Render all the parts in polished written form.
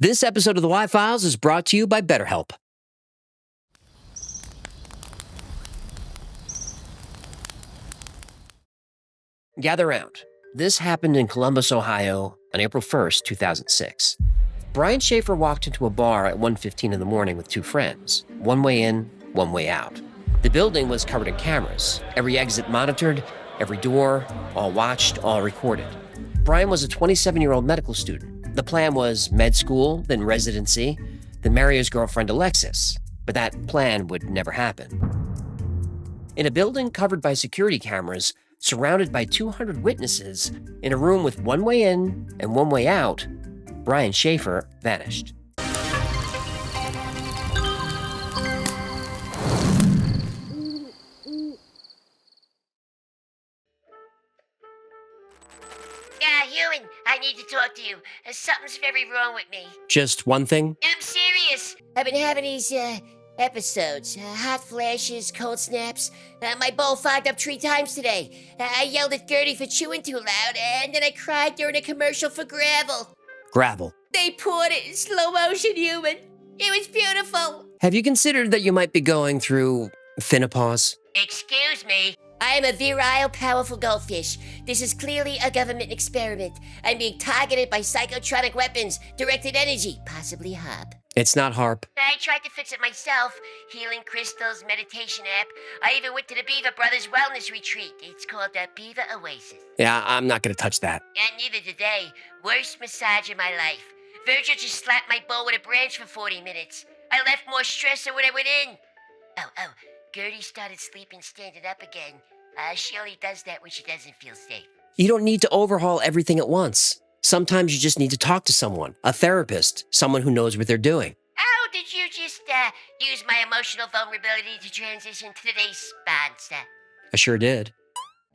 This episode of the Y-Files is brought to you by BetterHelp. Gather round. This happened in Columbus, Ohio on April 1st, 2006. Brian Schaefer walked into a bar at 1:15 in the morning with two friends, one way in, one way out. The building was covered in cameras, every exit monitored, every door, all watched, all recorded. Brian was a 27-year-old medical student. The plan was med school, then residency, then marry his girlfriend Alexis, but that plan would never happen. In a building covered by security cameras, surrounded by 200 witnesses, in a room with one way in and one way out, Brian Schaefer vanished. Human, I need to talk to you. Something's very wrong with me. Just one thing? I'm serious. I've been having these, episodes. Hot flashes, cold snaps. My bowl fogged up 3 times today. I yelled at Gertie for chewing too loud, and then I cried during a commercial for Gravel. Gravel. They poured it in slow motion, Human. It was beautiful. Have you considered that you might be going through finopause? Excuse me. I am a virile, powerful goldfish. This is clearly a government experiment. I'm being targeted by psychotronic weapons, directed energy, possibly HARP. It's not HARP. I tried to fix it myself. Healing crystals, meditation app. I even went to the Beaver Brothers Wellness Retreat. It's called the Beaver Oasis. Yeah, I'm not going to touch that. And neither did they. Worst massage of my life. Virgil just slapped my bowl with a branch for 40 minutes. I left more stress than when I went in. Oh, Gertie started sleeping standing up again. She only does that when she doesn't feel safe. You don't need to overhaul everything at once. Sometimes you just need to talk to someone, a therapist, someone who knows what they're doing. Oh, did you just use my emotional vulnerability to transition to today's sponsor? I sure did.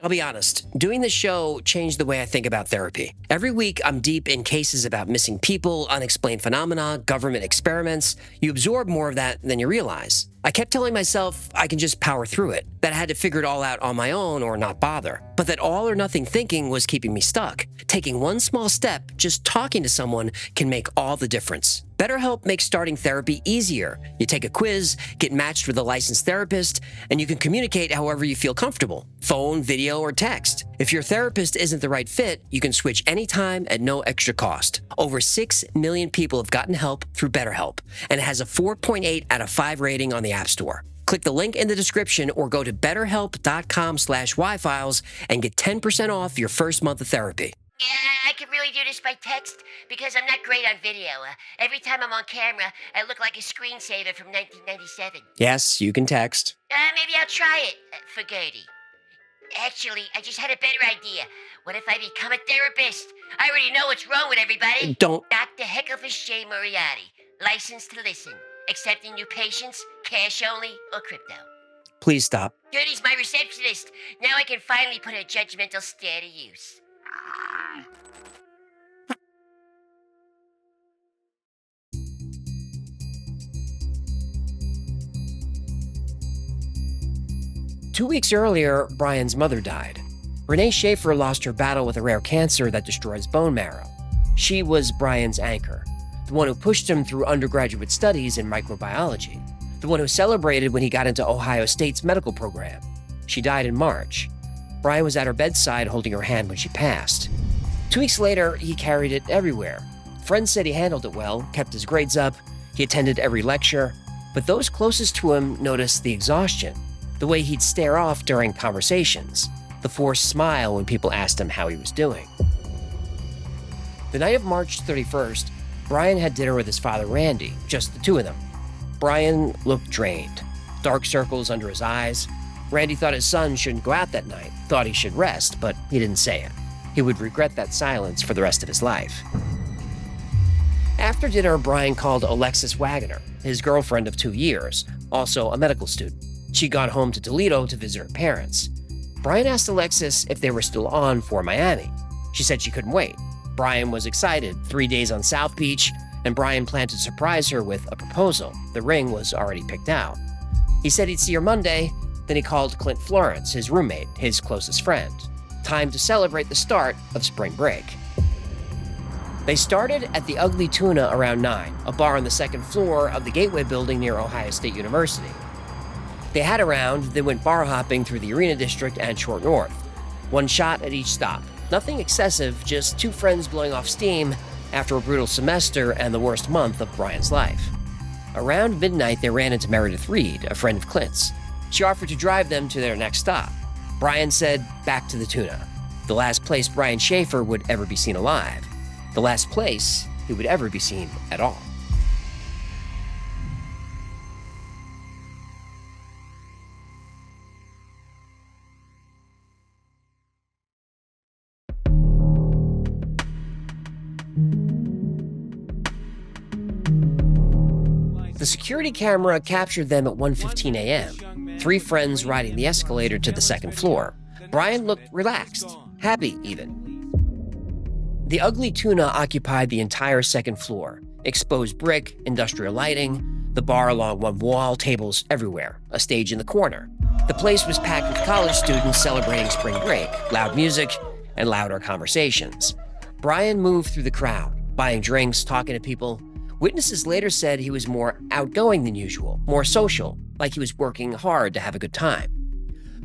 I'll be honest, doing this show changed the way I think about therapy. Every week, I'm deep in cases about missing people, unexplained phenomena, government experiments. You absorb more of that than you realize. I kept telling myself I can just power through it, that I had to figure it all out on my own or not bother, but that all or nothing thinking was keeping me stuck. Taking one small step, just talking to someone, can make all the difference. BetterHelp makes starting therapy easier. You take a quiz, get matched with a licensed therapist, and you can communicate however you feel comfortable, phone, video, or text. If your therapist isn't the right fit, you can switch anytime at no extra cost. Over 6 million people have gotten help through BetterHelp, and it has a 4.8 out of 5 rating on the App Store. Click the link in the description or go to betterhelp.com/yfiles and get 10% off your first month of therapy. Yeah, I could really do this by text because I'm not great on video. Every time I'm on camera, I look like a screensaver from 1997. Yes, you can text. Maybe I'll try it for Gertie. Actually, I just had a better idea. What if I become a therapist? I already know what's wrong with everybody. Don't. Dr. Hecklefish J. Moriarty, licensed to listen, accepting new patients, cash only, or crypto. Please stop. Gertie's my receptionist. Now I can finally put her judgmental stare to use. 2 weeks earlier, Brian's mother died. Renee Schaefer lost her battle with a rare cancer that destroys bone marrow. She was Brian's anchor, the one who pushed him through undergraduate studies in microbiology, the one who celebrated when he got into Ohio State's medical program. She died in March. Brian was at her bedside holding her hand when she passed. 2 weeks later, he carried it everywhere. Friends said he handled it well, kept his grades up, he attended every lecture, but those closest to him noticed the exhaustion, the way he'd stare off during conversations, the forced smile when people asked him how he was doing. The night of March 31st, Brian had dinner with his father, Randy, just the two of them. Brian looked drained, dark circles under his eyes. Randy thought his son shouldn't go out that night, thought he should rest, but he didn't say it. He would regret that silence for the rest of his life. After dinner, Brian called Alexis Wagoner, his girlfriend of 2 years, also a medical student. She got home to Toledo to visit her parents. Brian asked Alexis if they were still on for Miami. She said she couldn't wait. Brian was excited, 3 days on South Beach, and Brian planned to surprise her with a proposal. The ring was already picked out. He said he'd see her Monday, then he called Clint Florence, his roommate, his closest friend. Time to celebrate the start of spring break. They started at the Ugly Tuna around 9, a bar on the second floor of the Gateway building near Ohio State University. They had around, then went bar hopping through the Arena District and Short North. One shot at each stop. Nothing excessive, just two friends blowing off steam after a brutal semester and the worst month of Brian's life. Around midnight, they ran into Meredith Reed, a friend of Clint's. She offered to drive them to their next stop. Brian said, back to the Tuna. The last place Brian Schaefer would ever be seen alive. The last place he would ever be seen at all. The security camera captured them at 1:15 a.m., three friends riding the escalator to the second floor. Brian looked relaxed, happy even. The Ugly Tuna occupied the entire second floor, exposed brick, industrial lighting, the bar along one wall, tables everywhere, a stage in the corner. The place was packed with college students celebrating spring break, loud music, and louder conversations. Brian moved through the crowd, buying drinks, talking to people. Witnesses later said he was more outgoing than usual, more social, like he was working hard to have a good time.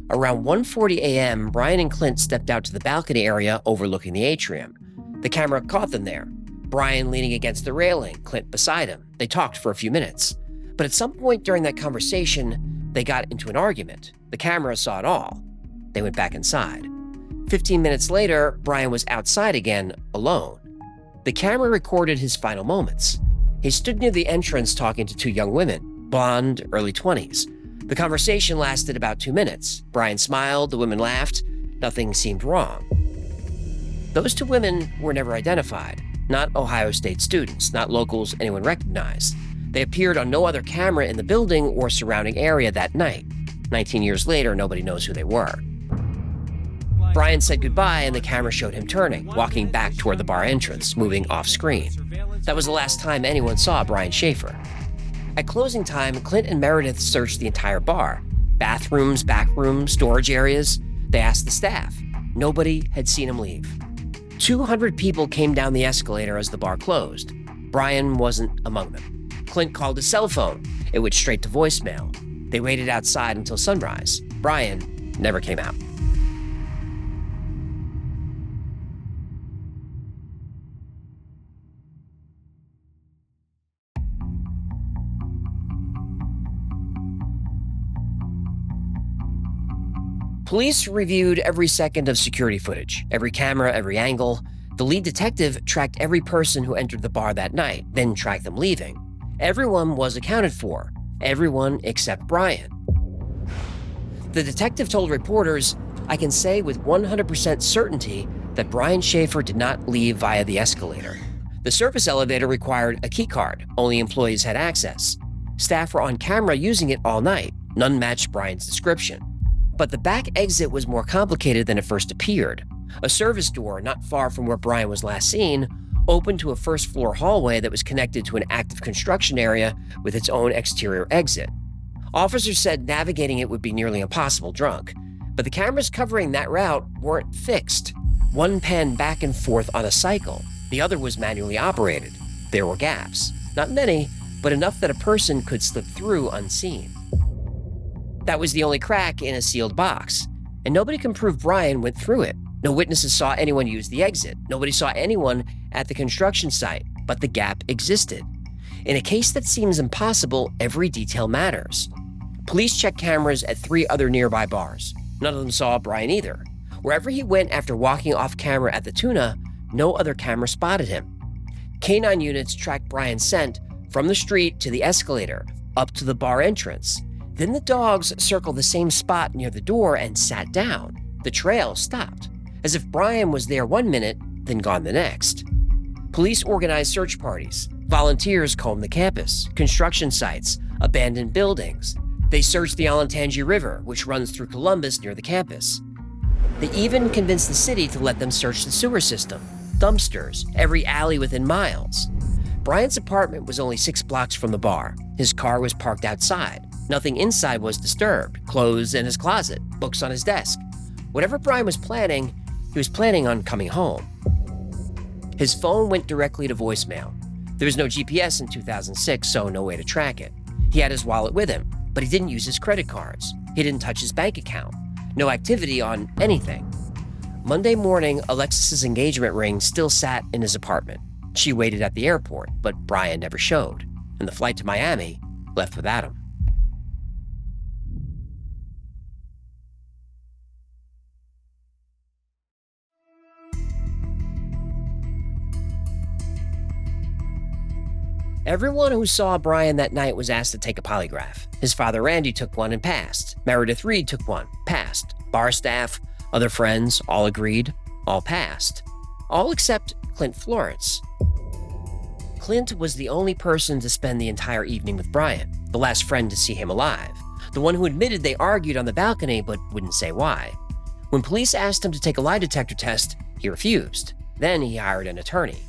Around 1:40 a.m., Brian and Clint stepped out to the balcony area overlooking the atrium. The camera caught them there. Brian leaning against the railing, Clint beside him. They talked for a few minutes. But at some point during that conversation, they got into an argument. The camera saw it all. They went back inside. 15 minutes later, Brian was outside again, alone. The camera recorded his final moments. He stood near the entrance talking to two young women, blonde, early 20s. The conversation lasted about 2 minutes. Brian smiled, the women laughed. Nothing seemed wrong. Those two women were never identified. Not Ohio State students, not locals anyone recognized. They appeared on no other camera in the building or surrounding area that night. 19 years later, nobody knows who they were. Brian said goodbye and the camera showed him turning, walking back toward the bar entrance, moving off screen. That was the last time anyone saw Brian Schaefer. At closing time, Clint and Meredith searched the entire bar. Bathrooms, back rooms, storage areas. They asked the staff. Nobody had seen him leave. 200 people came down the escalator as the bar closed. Brian wasn't among them. Clint called his cell phone. It went straight to voicemail. They waited outside until sunrise. Brian never came out. Police reviewed every second of security footage, every camera, every angle. The lead detective tracked every person who entered the bar that night, then tracked them leaving. Everyone was accounted for, everyone except Brian. The detective told reporters, "I can say with 100% certainty that Brian Schaefer did not leave via the escalator. The surface elevator required a key card. Only employees had access. Staff were on camera using it all night. None matched Brian's description. But the back exit was more complicated than it first appeared. A service door not far from where Brian was last seen opened to a first-floor hallway that was connected to an active construction area with its own exterior exit. Officers said navigating it would be nearly impossible drunk, but the cameras covering that route weren't fixed. One panned back and forth on a cycle. The other was manually operated. There were gaps. Not many, but enough that a person could slip through unseen. That was the only crack in a sealed box, and nobody can prove Brian went through it. No witnesses saw anyone use the exit. Nobody saw anyone at the construction site, but the gap existed. In a case that seems impossible, every detail matters. Police checked cameras at 3 other nearby bars. None of them saw Brian either. Wherever he went after walking off camera at the Tuna, no other camera spotted him. K9 units tracked Brian's scent from the street to the escalator, up to the bar entrance. Then the dogs circled the same spot near the door and sat down. The trail stopped, as if Brian was there one minute, then gone the next. Police organized search parties. Volunteers combed the campus, construction sites, abandoned buildings. They searched the Olentangy River, which runs through Columbus near the campus. They even convinced the city to let them search the sewer system, dumpsters, every alley within miles. Brian's apartment was only 6 blocks from the bar. His car was parked outside. Nothing inside was disturbed. Clothes in his closet, books on his desk. Whatever Brian was planning, he was planning on coming home. His phone went directly to voicemail. There was no GPS in 2006, so no way to track it. He had his wallet with him, but he didn't use his credit cards. He didn't touch his bank account. No activity on anything. Monday morning, Alexis's engagement ring still sat in his apartment. She waited at the airport, but Brian never showed, and the flight to Miami left without him. Everyone who saw Brian that night was asked to take a polygraph. His father Randy took one and passed. Meredith Reed took one, passed. Bar staff, other friends, all agreed, all passed. All except Clint Florence. Clint was the only person to spend the entire evening with Brian, the last friend to see him alive, the one who admitted they argued on the balcony but wouldn't say why. When police asked him to take a lie detector test, he refused. Then he hired an attorney.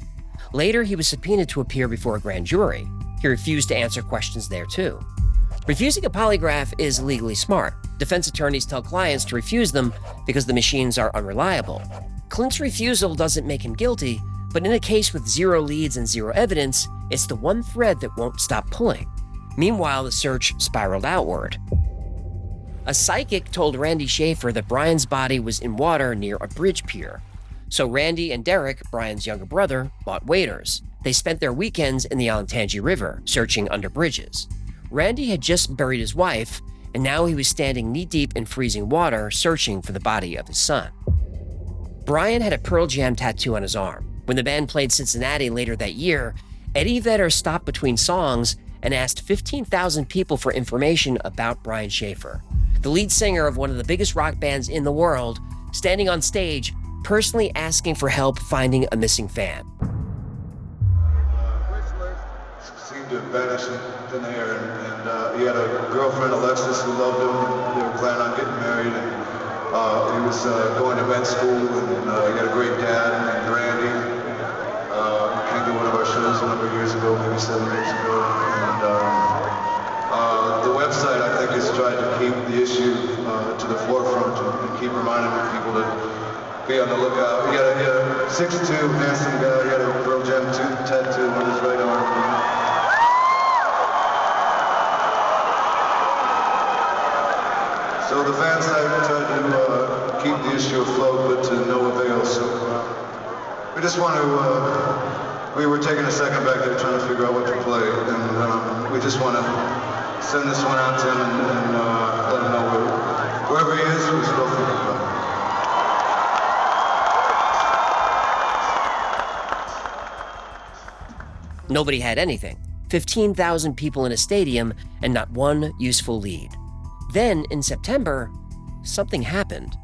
Later, he was subpoenaed to appear before a grand jury. He refused to answer questions there, too. Refusing a polygraph is legally smart. Defense attorneys tell clients to refuse them because the machines are unreliable. Clint's refusal doesn't make him guilty, but in a case with zero leads and zero evidence, it's the one thread that won't stop pulling. Meanwhile, the search spiraled outward. A psychic told Randy Schaefer that Brian's body was in water near a bridge pier. So Randy and Derek, Brian's younger brother, bought waders. They spent their weekends in the Olentangy River, searching under bridges. Randy had just buried his wife, and now he was standing knee-deep in freezing water, searching for the body of his son. Brian had a Pearl Jam tattoo on his arm. When the band played Cincinnati later that year, Eddie Vedder stopped between songs and asked 15,000 people for information about Brian Schaefer, the lead singer of one of the biggest rock bands in the world, standing on stage, personally asking for help finding a missing fan. Seemed to have vanished in thin air, and he had a girlfriend, Alexis, who loved him. They were planning on getting married, and he was going to med school, and he had a great dad named Randy. He came to one of our shows a number of years ago, maybe 7 years ago, and the website, I think, has tried to keep the issue to the forefront and keep reminding people to be on the lookout. He had a 6'2", handsome guy. He had a Pearl Jam tattoo on his right arm. So the fans have tried to keep the issue afloat, but to no avail. So we just want to, we were taking a second back there trying to figure out what to play, and we just want to send this one out to him and let him know wherever he is, we're still thinking about him. Nobody had anything. 15,000 people in a stadium and not one useful lead. Then, in September, something happened.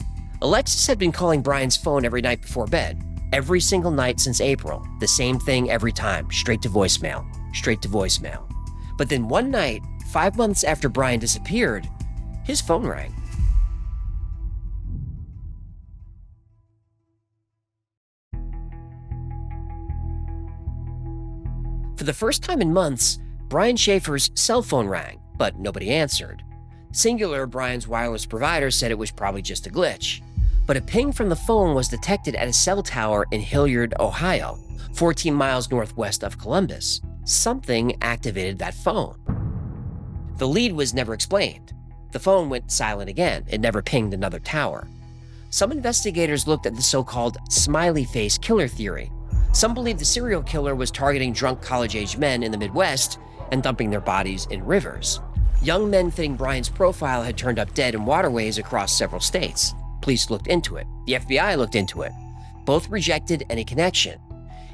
Alexis had been calling Brian's phone every night before bed. Every single night since April. The same thing every time. Straight to voicemail. Straight to voicemail. But then one night, 5 months after Brian disappeared, his phone rang. For the first time in months, Brian Schaefer's cell phone rang, but nobody answered. Singular, Brian's wireless provider, said it was probably just a glitch. But a ping from the phone was detected at a cell tower in Hilliard, Ohio, 14 miles northwest of Columbus. Something activated that phone. The lead was never explained. The phone went silent again. It never pinged another tower. Some investigators looked at the so-called smiley face killer theory. Some believe the serial killer was targeting drunk college-age men in the Midwest and dumping their bodies in rivers. Young men fitting Brian's profile had turned up dead in waterways across several states. Police looked into it. The FBI looked into it. Both rejected any connection.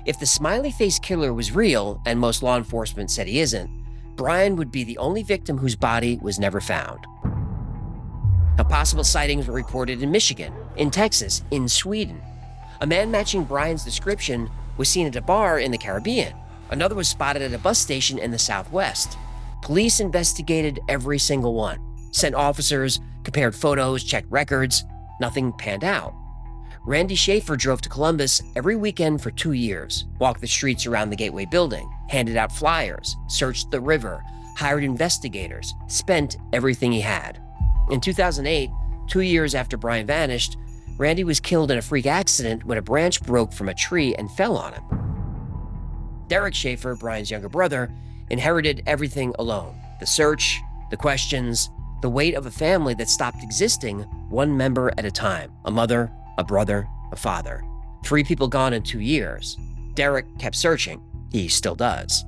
If the smiley face killer was real, and most law enforcement said he isn't, Brian would be the only victim whose body was never found. Now, possible sightings were reported in Michigan, in Texas, in Sweden. A man matching Brian's description was seen at a bar in the Caribbean. Another was spotted at a bus station in the Southwest. Police investigated every single one, sent officers, compared photos, checked records. Nothing panned out. Randy Schaefer drove to Columbus every weekend for 2 years, walked the streets around the Gateway building, handed out flyers, searched the river, hired investigators, spent everything he had. In 2008, 2 years after Brian vanished, Randy was killed in a freak accident when a branch broke from a tree and fell on him. Derek Schaefer, Brian's younger brother, inherited everything alone. The search, the questions, the weight of a family that stopped existing one member at a time. A mother, a brother, a father. 3 people gone in 2 years. Derek kept searching. He still does.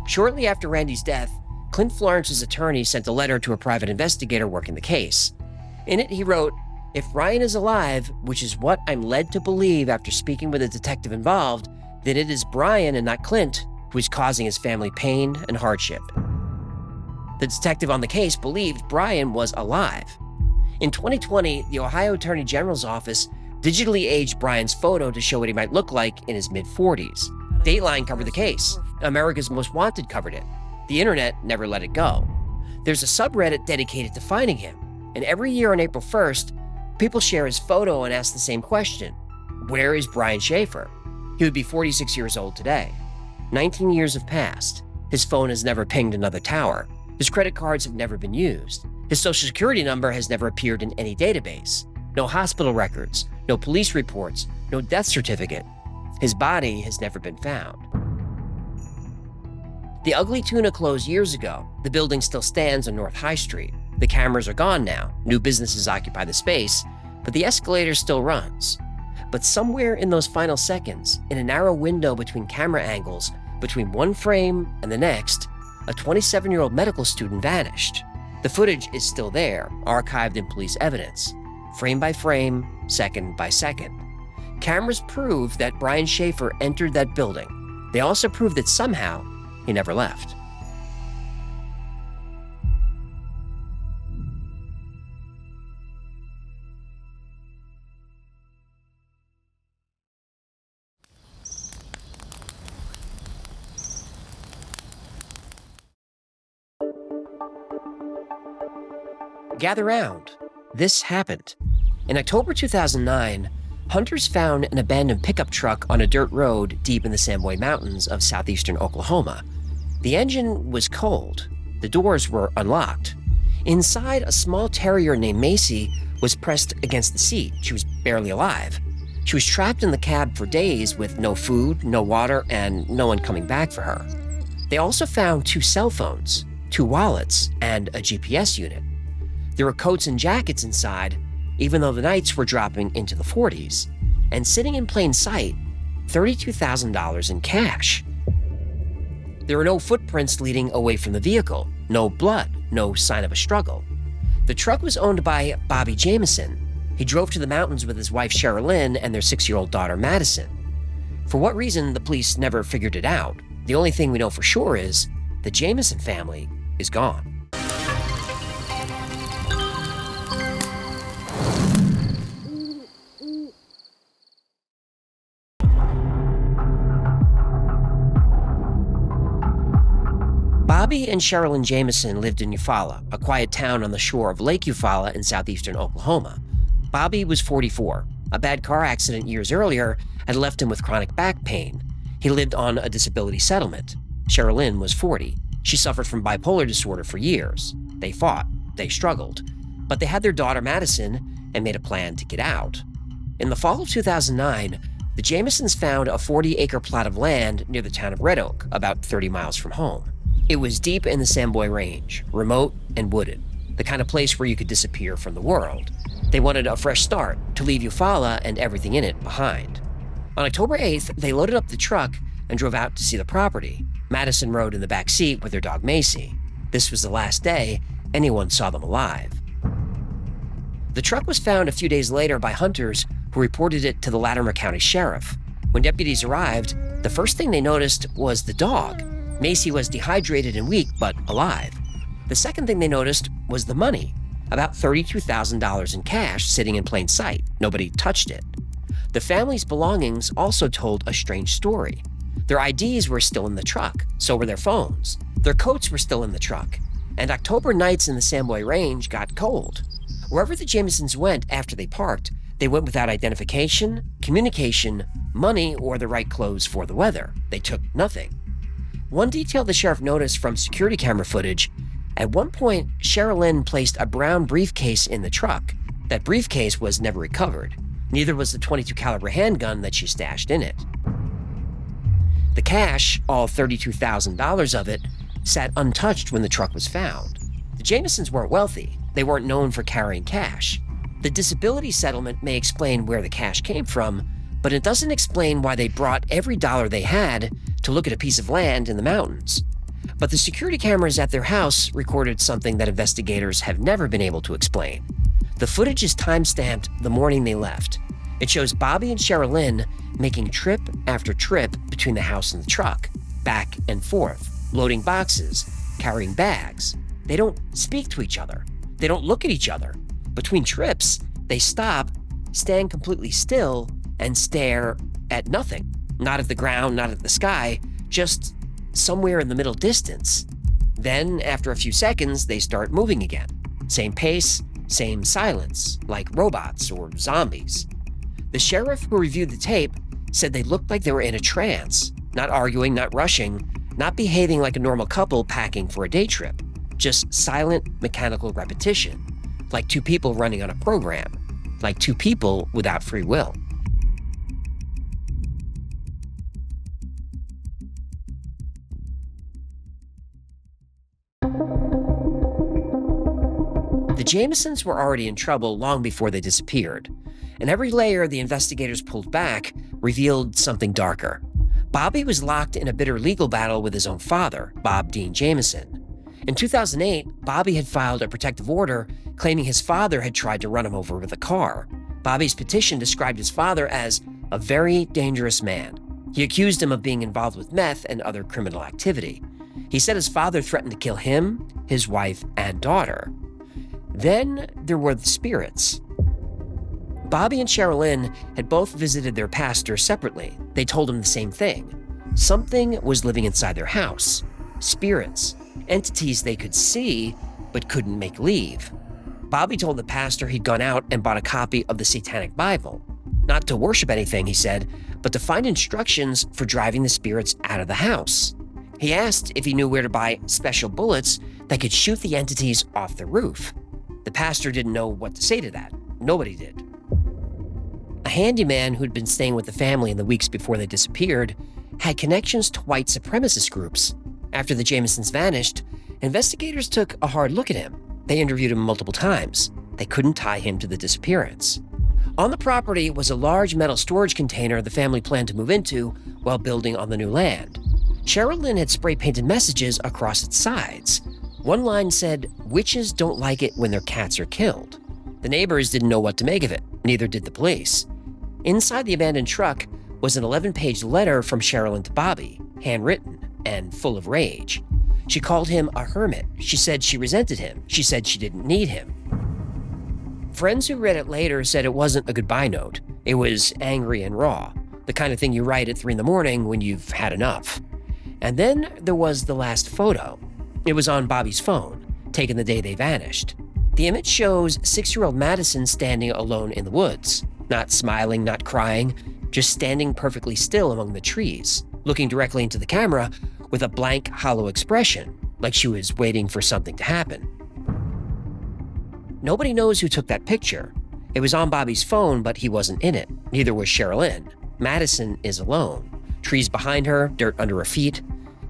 Shortly after Randy's death, Clint Florence's attorney sent a letter to a private investigator working the case. In it, he wrote, "If Ryan is alive, which is what I'm led to believe after speaking with a detective involved, then it is Brian and not Clint who is causing his family pain and hardship." The detective on the case believed Brian was alive. In 2020, the Ohio Attorney General's office digitally aged Brian's photo to show what he might look like in his mid-40s. Dateline covered the case. America's Most Wanted covered it. The internet never let it go. There's a subreddit dedicated to finding him, and every year on April 1st, people share his photo and ask the same question: where is Brian Schaefer? He would be 46 years old today. 19 years have passed. His phone has never pinged another tower. His credit cards have never been used. His social security number has never appeared in any database. No hospital records, no police reports, no death certificate. His body has never been found. The Ugly Tuna closed years ago. The building still stands on North High Street. The cameras are gone now. New businesses occupy the space, but the escalator still runs. But somewhere in those final seconds, in a narrow window between camera angles, between one frame and the next, a 27-year-old medical student vanished. The footage is still there, archived in police evidence, frame by frame, second by second. Cameras prove that Brian Schaefer entered that building. They also prove that somehow he never left. Gather round. This happened. In October 2009, hunters found an abandoned pickup truck on a dirt road deep in the Samboy Mountains of southeastern Oklahoma. The engine was cold. The doors were unlocked. Inside, a small terrier named Macy was pressed against the seat. She was barely alive. She was trapped in the cab for days with no food, no water, and no one coming back for her. They also found 2 cell phones, 2 wallets, and a GPS unit. There were coats and jackets inside, even though the nights were dropping into the 40s. And sitting in plain sight, $32,000 in cash. There were no footprints leading away from the vehicle, no blood, no sign of a struggle. The truck was owned by Bobby Jameson. He drove to the mountains with his wife Sherilyn and their 6-year-old daughter Madison. For what reason, the police never figured it out. The only thing we know for sure is the Jameson family is gone. Bobby and Sherilyn Jameson lived in Eufaula, a quiet town on the shore of Lake Eufaula in southeastern Oklahoma. Bobby was 44. A bad car accident years earlier had left him with chronic back pain. He lived on a disability settlement. Sherilyn was 40. She suffered from bipolar disorder for years. They fought. They struggled. But they had their daughter Madison and made a plan to get out. In the fall of 2009, the Jamesons found a 40-acre plot of land near the town of Red Oak, about 30 miles from home. It was deep in the Samboy Range, remote and wooded, the kind of place where you could disappear from the world. They wanted a fresh start, to leave Eufaula and everything in it behind. On October 8th, they loaded up the truck and drove out to see the property. Madison rode in the back seat with her dog Macy. This was the last day anyone saw them alive. The truck was found a few days later by hunters who reported it to the Latimer County Sheriff. When deputies arrived, the first thing they noticed was the dog. Macy was dehydrated and weak, but alive. The second thing they noticed was the money, about $32,000 in cash sitting in plain sight. Nobody touched it. The family's belongings also told a strange story. Their IDs were still in the truck, so were their phones. Their coats were still in the truck. And October nights in the Samboy Range got cold. Wherever the Jamesons went after they parked, they went without identification, communication, money, or the right clothes for the weather. They took nothing. One detail the sheriff noticed from security camera footage: at one point, Sherilyn placed a brown briefcase in the truck. That briefcase was never recovered. Neither was the .22 caliber handgun that she stashed in it. The cash, all $32,000 of it, sat untouched when the truck was found. The Jamesons weren't wealthy. They weren't known for carrying cash. The disability settlement may explain where the cash came from, but it doesn't explain why they brought every dollar they had to look at a piece of land in the mountains. But the security cameras at their house recorded something that investigators have never been able to explain. The footage is time-stamped the morning they left. It shows Bobby and Sherilyn making trip after trip between the house and the truck, back and forth, loading boxes, carrying bags. They don't speak to each other. They don't look at each other. Between trips, they stop, stand completely still, and stare at nothing. Not at the ground, not at the sky, just somewhere in the middle distance. Then, after a few seconds, they start moving again. Same pace, same silence, like robots or zombies. The sheriff who reviewed the tape said they looked like they were in a trance, not arguing, not rushing, not behaving like a normal couple packing for a day trip, just silent, mechanical repetition, like two people running on a program, like two people without free will. The Jamesons were already in trouble long before they disappeared, and every layer the investigators pulled back revealed something darker. Bobby was locked in a bitter legal battle with his own father, Bob Dean Jameson. In 2008, Bobby had filed a protective order claiming his father had tried to run him over with a car. Bobby's petition described his father as a very dangerous man. He accused him of being involved with meth and other criminal activity. He said his father threatened to kill him, his wife, and daughter. Then there were the spirits. Bobby and Sherilyn had both visited their pastor separately. They told him the same thing. Something was living inside their house. Spirits, entities they could see but couldn't make leave. Bobby told the pastor he'd gone out and bought a copy of the Satanic Bible. Not to worship anything, he said, but to find instructions for driving the spirits out of the house. He asked if he knew where to buy special bullets that could shoot the entities off the roof. The pastor didn't know what to say to that. Nobody did. A handyman who'd been staying with the family in the weeks before they disappeared had connections to white supremacist groups. After the Jamesons vanished, investigators took a hard look at him. They interviewed him multiple times. They couldn't tie him to the disappearance. On the property was a large metal storage container the family planned to move into while building on the new land. Sherilyn had spray-painted messages across its sides. One line said, "Witches don't like it when their cats are killed." The neighbors didn't know what to make of it, neither did the police. Inside the abandoned truck was an 11-page letter from Sherilyn to Bobby, handwritten and full of rage. She called him a hermit. She said she resented him. She said she didn't need him. Friends who read it later said it wasn't a goodbye note. It was angry and raw, the kind of thing you write at 3 a.m. when you've had enough. And then there was the last photo. It was on Bobby's phone, taken the day they vanished. The image shows 6-year-old Madison standing alone in the woods, not smiling, not crying, just standing perfectly still among the trees, looking directly into the camera with a blank, hollow expression, like she was waiting for something to happen. Nobody knows who took that picture. It was on Bobby's phone, but he wasn't in it. Neither was Sherilyn. Madison is alone. Trees behind her, dirt under her feet,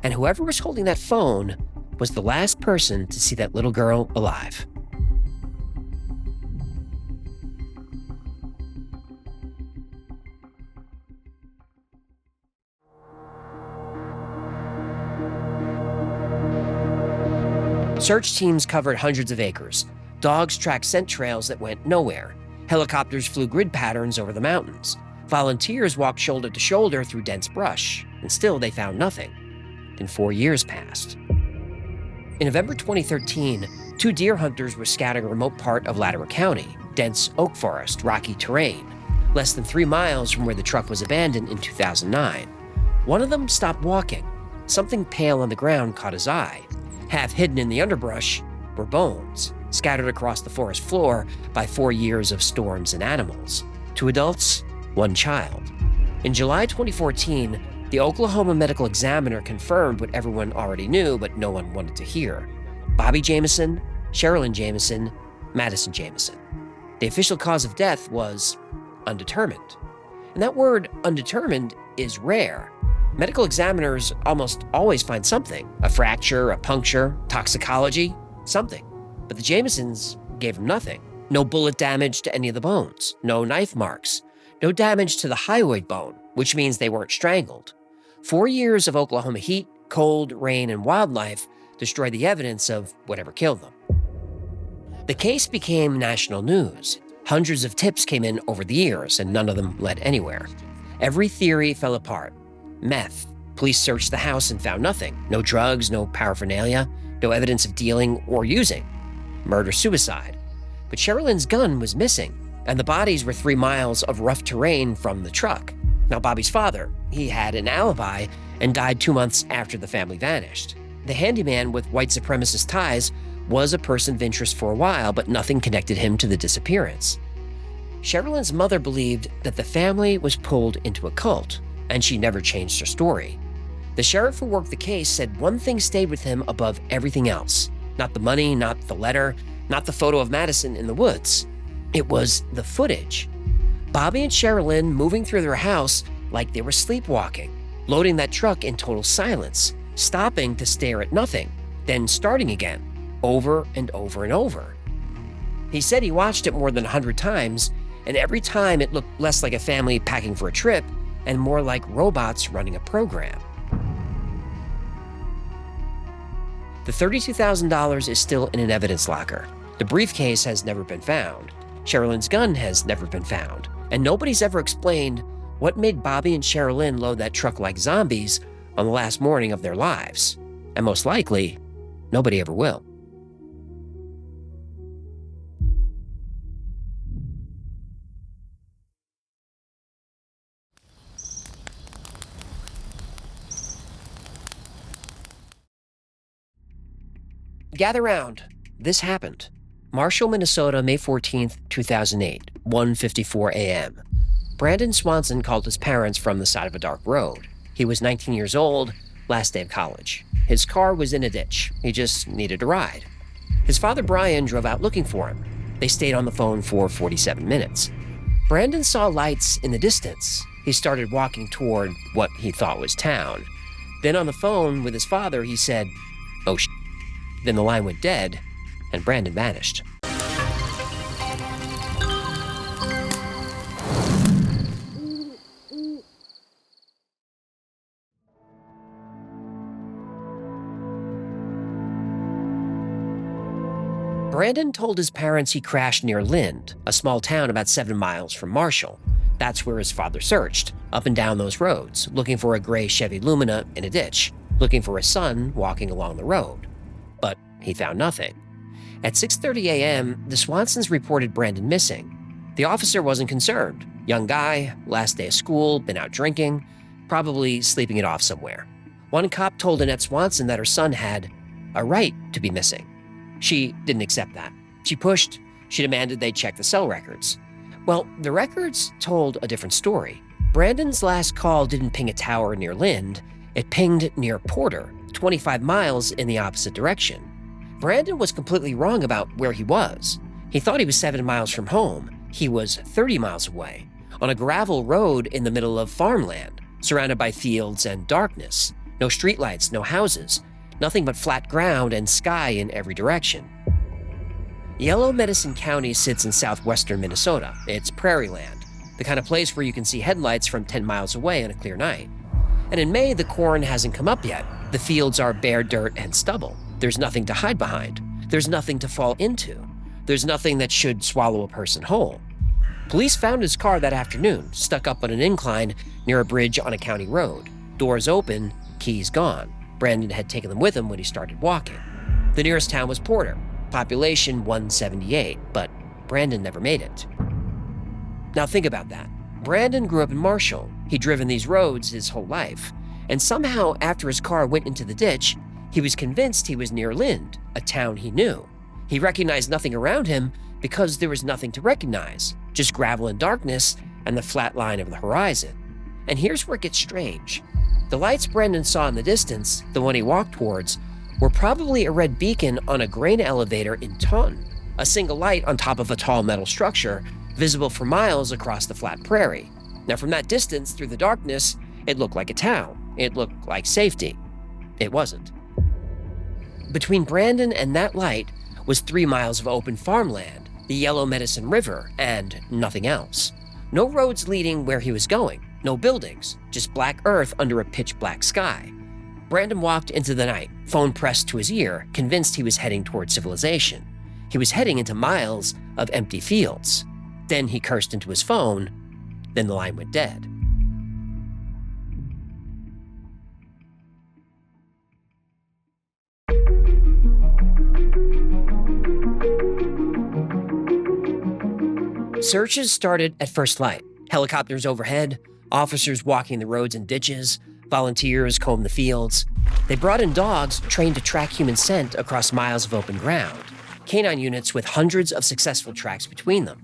and whoever was holding that phone was the last person to see that little girl alive. Search teams covered hundreds of acres. Dogs tracked scent trails that went nowhere. Helicopters flew grid patterns over the mountains. Volunteers walked shoulder to shoulder through dense brush, and still they found nothing. Then 4 years passed. In November 2013, 2 deer hunters were scouting a remote part of Latimer County, dense oak forest, rocky terrain, less than 3 miles from where the truck was abandoned in 2009. One of them stopped walking. Something pale on the ground caught his eye. Half hidden in the underbrush were bones, scattered across the forest floor by 4 years of storms and animals. 2 adults, 1 child. In July 2014, the Oklahoma Medical Examiner confirmed what everyone already knew, but no one wanted to hear. Bobby Jameson, Sherilyn Jameson, Madison Jameson. The official cause of death was undetermined. And that word, undetermined, is rare. Medical examiners almost always find something: a fracture, a puncture, toxicology, something. But the Jamesons gave him nothing. No bullet damage to any of the bones, no knife marks, no damage to the hyoid bone, which means they weren't strangled. 4 years of Oklahoma heat, cold, rain, and wildlife destroyed the evidence of whatever killed them. The case became national news. Hundreds of tips came in over the years, and none of them led anywhere. Every theory fell apart. Meth. Police searched the house and found nothing. No drugs, no paraphernalia, no evidence of dealing or using. Murder-suicide. But Sherilyn's gun was missing, and the bodies were 3 miles of rough terrain from the truck. Now, Bobby's father, he had an alibi and died 2 months after the family vanished. The handyman with white supremacist ties was a person of interest for a while, but nothing connected him to the disappearance. Sherilyn's mother believed that the family was pulled into a cult, and she never changed her story. The sheriff who worked the case said one thing stayed with him above everything else. Not the money, not the letter, not the photo of Madison in the woods. It was the footage. Bobby and Sherilyn moving through their house like they were sleepwalking, loading that truck in total silence, stopping to stare at nothing, then starting again, over and over and over. He said he watched it more than 100 times, and every time it looked less like a family packing for a trip and more like robots running a program. The $32,000 is still in an evidence locker. The briefcase has never been found. Sherilyn's gun has never been found. And nobody's ever explained what made Bobby and Sherilyn load that truck like zombies on the last morning of their lives. And most likely, nobody ever will. Gather round. This happened. Marshall, Minnesota, May 14th, 2008, 1:54 a.m. Brandon Swanson called his parents from the side of a dark road. He was 19 years old, last day of college. His car was in a ditch. He just needed a ride. His father, Brian, drove out looking for him. They stayed on the phone for 47 minutes. Brandon saw lights in the distance. He started walking toward what he thought was town. Then on the phone with his father, he said, "Oh, sh." Then the line went dead, and Brandon vanished. Brandon told his parents he crashed near Lind, a small town about 7 miles from Marshall. That's where his father searched, up and down those roads, looking for a gray Chevy Lumina in a ditch, looking for his son walking along the road. But he found nothing. At 6:30 a.m., the Swansons reported Brandon missing. The officer wasn't concerned. Young guy, last day of school, been out drinking, probably sleeping it off somewhere. One cop told Annette Swanson that her son had a right to be missing. She didn't accept that. She pushed. She demanded they check the cell records. Well, the records told a different story. Brandon's last call didn't ping a tower near Lind. It pinged near Porter, 25 miles in the opposite direction. Brandon was completely wrong about where he was. He thought he was 7 miles from home. He was 30 miles away, on a gravel road in the middle of farmland, surrounded by fields and darkness. No streetlights, no houses, nothing but flat ground and sky in every direction. Yellow Medicine County sits in southwestern Minnesota. It's prairie land, the kind of place where you can see headlights from 10 miles away on a clear night. And in May, the corn hasn't come up yet. The fields are bare dirt and stubble. There's nothing to hide behind. There's nothing to fall into. There's nothing that should swallow a person whole. Police found his car that afternoon, stuck up on an incline near a bridge on a county road. Doors open, keys gone. Brandon had taken them with him when he started walking. The nearest town was Porter, population 178, but Brandon never made it. Now think about that. Brandon grew up in Marshall. He'd driven these roads his whole life. And somehow, after his car went into the ditch, he was convinced he was near Lind, a town he knew. He recognized nothing around him because there was nothing to recognize, just gravel and darkness and the flat line of the horizon. And here's where it gets strange. The lights Brandon saw in the distance, the one he walked towards, were probably a red beacon on a grain elevator in Taunton, a single light on top of a tall metal structure, visible for miles across the flat prairie. Now from that distance, through the darkness, it looked like a town. It looked like safety. It wasn't. Between Brandon and that light was 3 miles of open farmland, the Yellow Medicine River, and nothing else. No roads leading where he was going, no buildings, just black earth under a pitch-black sky. Brandon walked into the night, phone pressed to his ear, convinced he was heading toward civilization. He was heading into miles of empty fields. Then he cursed into his phone. Then the line went dead. Searches started at first light. Helicopters overhead, officers walking the roads and ditches, volunteers combed the fields. They brought in dogs trained to track human scent across miles of open ground. Canine units with hundreds of successful tracks between them.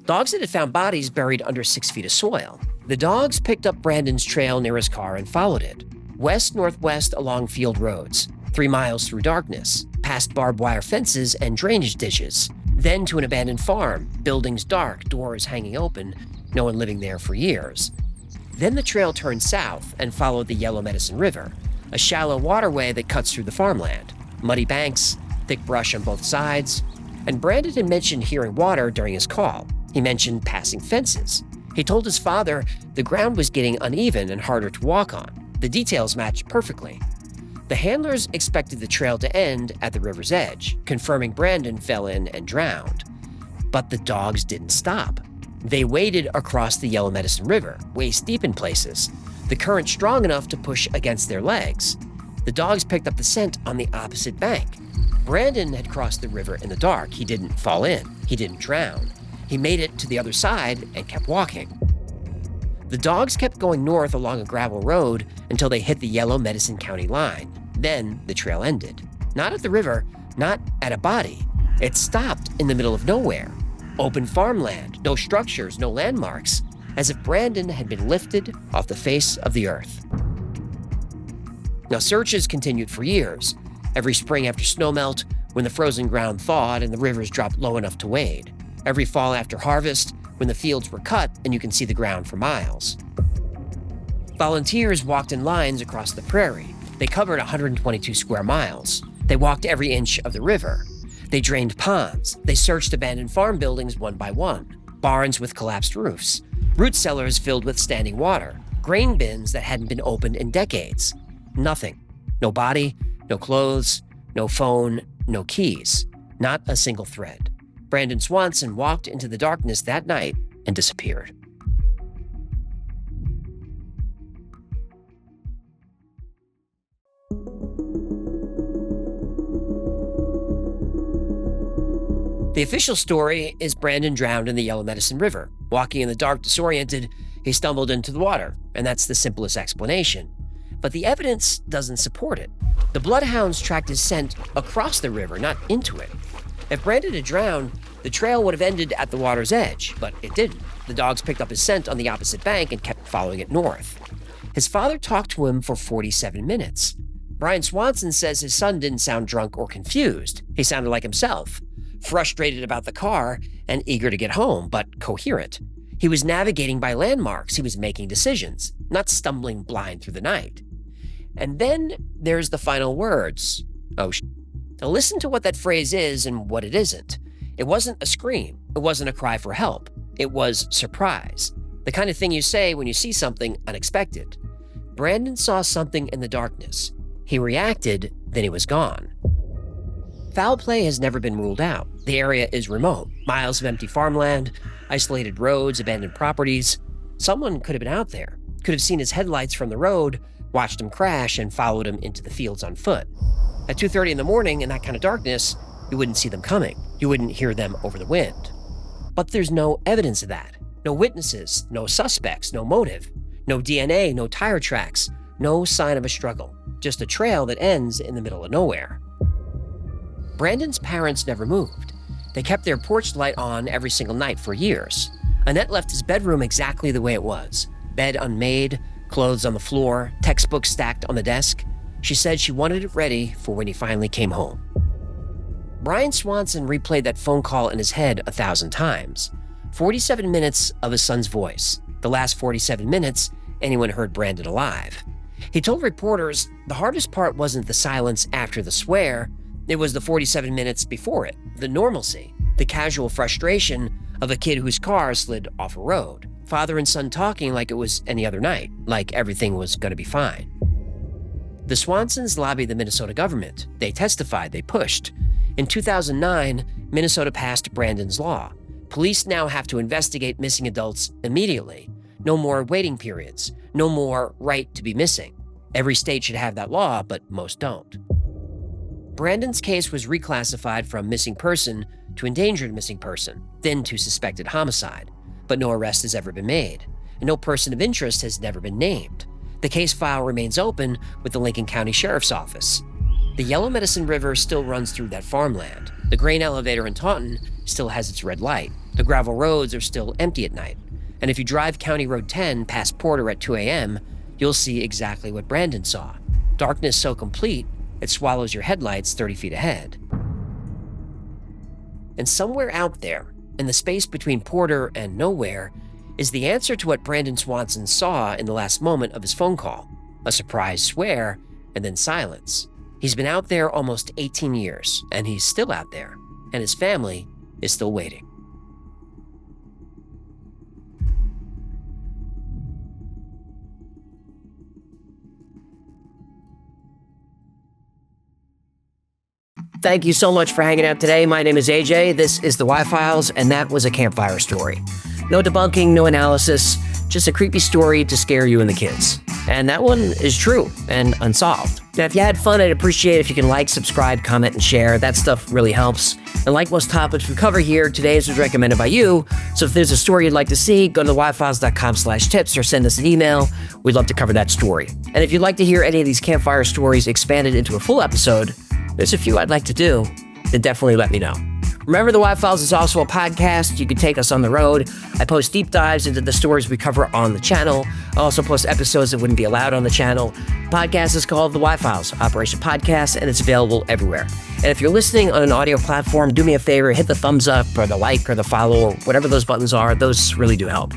Dogs that had found bodies buried under 6 feet of soil. The dogs picked up Brandon's trail near his car and followed it. West-northwest along field roads, 3 miles through darkness, past barbed wire fences and drainage ditches, then to an abandoned farm, buildings dark, doors hanging open, no one living there for years. Then the trail turned south and followed the Yellow Medicine River, a shallow waterway that cuts through the farmland. Muddy banks, thick brush on both sides, and Brandon had mentioned hearing water during his call. He mentioned passing fences. He told his father the ground was getting uneven and harder to walk on. The details matched perfectly. The handlers expected the trail to end at the river's edge, confirming Brandon fell in and drowned. But the dogs didn't stop. They waded across the Yellow Medicine River, waist deep in places, the current strong enough to push against their legs. The dogs picked up the scent on the opposite bank. Brandon had crossed the river in the dark. He didn't fall in. He didn't drown. He made it to the other side and kept walking. The dogs kept going north along a gravel road until they hit the Yellow Medicine County line. Then the trail ended. Not at the river, not at a body. It stopped in the middle of nowhere. Open farmland, no structures, no landmarks, as if Brandon had been lifted off the face of the earth. Now, searches continued for years. Every spring after snowmelt, when the frozen ground thawed and the rivers dropped low enough to wade. Every fall after harvest, when the fields were cut and you can see the ground for miles. Volunteers walked in lines across the prairie. They covered 122 square miles. They walked every inch of the river. They drained ponds. They searched abandoned farm buildings one by one. Barns with collapsed roofs. Root cellars filled with standing water. Grain bins that hadn't been opened in decades. Nothing. No body, no clothes, no phone, no keys. Not a single thread. Brandon Swanson walked into the darkness that night and disappeared. The official story is Brandon drowned in the Yellow Medicine River. Walking in the dark, disoriented, he stumbled into the water, and that's the simplest explanation. But the evidence doesn't support it. The bloodhounds tracked his scent across the river, not into it. If Brandon had drowned, the trail would have ended at the water's edge, but it didn't. The dogs picked up his scent on the opposite bank and kept following it north. His father talked to him for 47 minutes. Brian Swanson says his son didn't sound drunk or confused. He sounded like himself, frustrated about the car and eager to get home, but coherent. He was navigating by landmarks. He was making decisions, not stumbling blind through the night. And then there's the final words. Oh, Now listen to what that phrase is and what it isn't. It wasn't a scream. It wasn't a cry for help. It was surprise. The kind of thing you say when you see something unexpected. Brandon saw something in the darkness. He reacted, then he was gone. Foul play has never been ruled out. The area is remote. Miles of empty farmland, isolated roads, abandoned properties. Someone could have been out there, could have seen his headlights from the road, watched him crash, and followed him into the fields on foot. At 2:30 in the morning, in that kind of darkness, you wouldn't see them coming. You wouldn't hear them over the wind. But there's no evidence of that. No witnesses, no suspects, no motive, no DNA, no tire tracks, no sign of a struggle. Just a trail that ends in the middle of nowhere. Brandon's parents never moved. They kept their porch light on every single night for years. Annette left his bedroom exactly the way it was. Bed unmade, clothes on the floor, textbooks stacked on the desk. She said she wanted it ready for when he finally came home. Brian Swanson replayed that phone call in his head 1,000 times. 47 minutes of his son's voice. The last 47 minutes, anyone heard Brandon alive. He told reporters the hardest part wasn't the silence after the swear, it was the 47 minutes before it, the normalcy, the casual frustration of a kid whose car slid off a road. Father and son talking like it was any other night, like everything was going to be fine. The Swansons lobbied the Minnesota government. They testified, they pushed. In 2009, Minnesota passed Brandon's Law. Police now have to investigate missing adults immediately. No more waiting periods. No more right to be missing. Every state should have that law, but most don't. Brandon's case was reclassified from missing person to endangered missing person, then to suspected homicide. But no arrest has ever been made, and no person of interest has never been named. The case file remains open with the Lincoln County Sheriff's Office. The Yellow Medicine River still runs through that farmland. The grain elevator in Taunton still has its red light. The gravel roads are still empty at night. And if you drive County Road 10 past Porter at 2 a.m., you'll see exactly what Brandon saw. Darkness so complete, it swallows your headlights 30 feet ahead. And somewhere out there, in the space between Porter and nowhere, is the answer to what Brandon Swanson saw in the last moment of his phone call. A surprise swear, and then silence. He's been out there almost 18 years, and he's still out there, and his family is still waiting. Thank you so much for hanging out today. My name is AJ, this is the Y-Files, and that was a campfire story. No debunking, no analysis, just a creepy story to scare you and the kids. And that one is true and unsolved. Now, if you had fun, I'd appreciate it if you can like, subscribe, comment, and share. That stuff really helps. And like most topics we cover here, today's was recommended by you. So if there's a story you'd like to see, go to theyfiles.com/tips or send us an email. We'd love to cover that story. And if you'd like to hear any of these campfire stories expanded into a full episode, there's a few I'd like to do, then definitely let me know. Remember, the Y-Files is also a podcast. You can take us on the road. I post deep dives into the stories we cover on the channel. I also post episodes that wouldn't be allowed on the channel. The podcast is called The Y-Files, Operation Podcast, and it's available everywhere. And if you're listening on an audio platform, do me a favor, hit the thumbs up or the like or the follow or whatever those buttons are. Those really do help.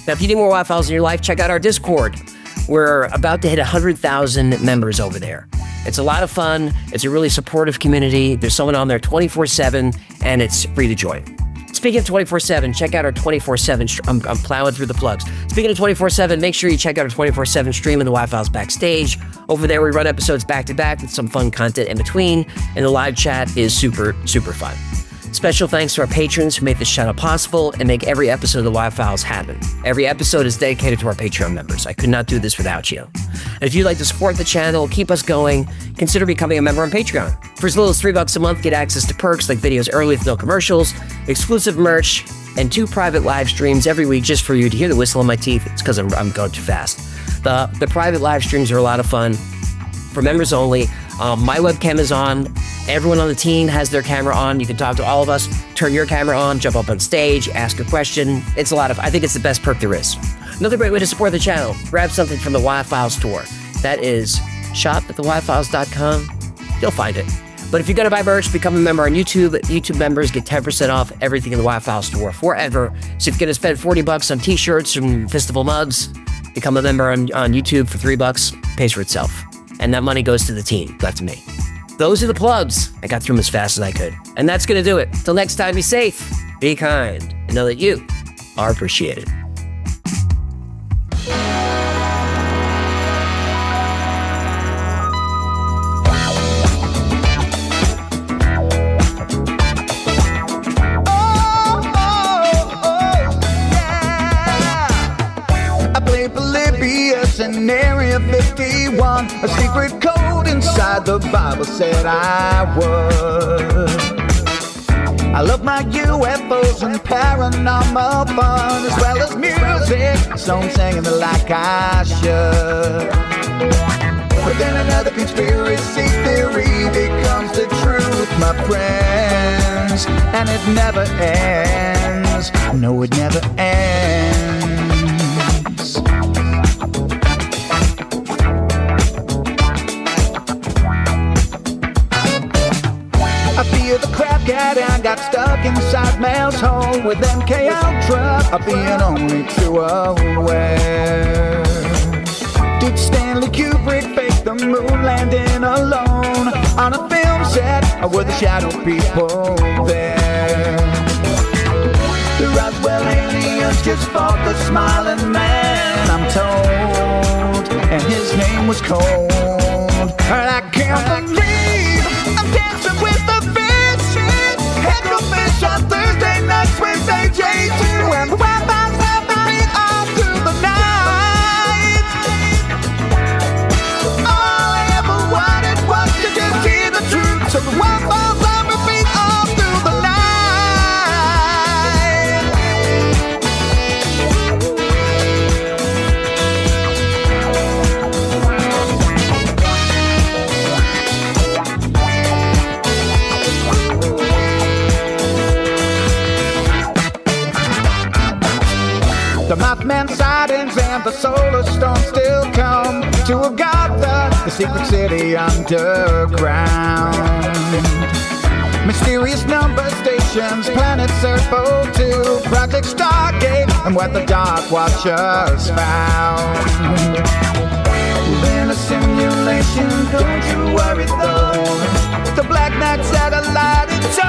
Now, if you need more Y-Files in your life, check out our Discord. We're about to hit 100,000 members over there. It's a lot of fun. It's a really supportive community. There's someone on there 24/7, and it's free to join. Speaking of 24/7, check out our 24/7. I'm plowing through the plugs. Speaking of 24/7, make sure you check out our 24/7 stream in the Y-Files Backstage. Over there, we run episodes back to back with some fun content in between, and the live chat is super, super fun. Special thanks to our patrons who make this channel possible and make every episode of the Y-Files happen. Every episode is dedicated to our Patreon members. I could not do this without you. And if you'd like to support the channel, keep us going, consider becoming a member on Patreon. For as little as $3 a month, get access to perks like videos early with no commercials, exclusive merch, and 2 private live streams every week just for you to hear the whistle in my teeth. It's because I'm going too fast. The private live streams are a lot of fun. For members only. My webcam is on. Everyone on the team has their camera on. You can talk to all of us, turn your camera on, jump up on stage, ask a question. It's a lot of, I think it's the best perk there is. Another great way to support the channel, grab something from the Y-Files store. That is shop@theyfiles.com. You'll find it. But if you're going to buy merch, become a member on YouTube. YouTube members get 10% off everything in the Y-Files store forever. So if you're going to spend $40 on t-shirts and festival mugs, become a member on YouTube for $3, pays for itself. And that money goes to the team, not to me. Those are the plugs. I got through them as fast as I could. And that's going to do it. Till next time, be safe, be kind, and know that you are appreciated. In Area 51, a secret code inside the Bible said I would. I love my UFOs and paranormal fun, as well as music, so I'm singing it like I should. But then another conspiracy theory becomes the truth, my friends, and it never ends. No, it never ends. I fear the crap I got stuck inside Mel's hole with MK Ultra, of being only too aware. Stanley Kubrick faked the moon landing alone on a film set with the shadow people there. The Roswell aliens just fought the smiling man, I'm told, and his name was Cold. And I can't believe I'm dancing with the fish. Had no fish on Thursday nights with AJ2, and the Wi-Fi's helping me all through the night. All I ever wanted was to just hear the truth, so the Wi-Fi's helping me all through the night. The Mothman sightings and the solar storm still come to Agatha, the secret city underground. Mysterious number stations, planet Serpo 2, Project Stargate, and what the Dark Watchers found. In a simulation, don't you worry though. The Black Knight satellite, it's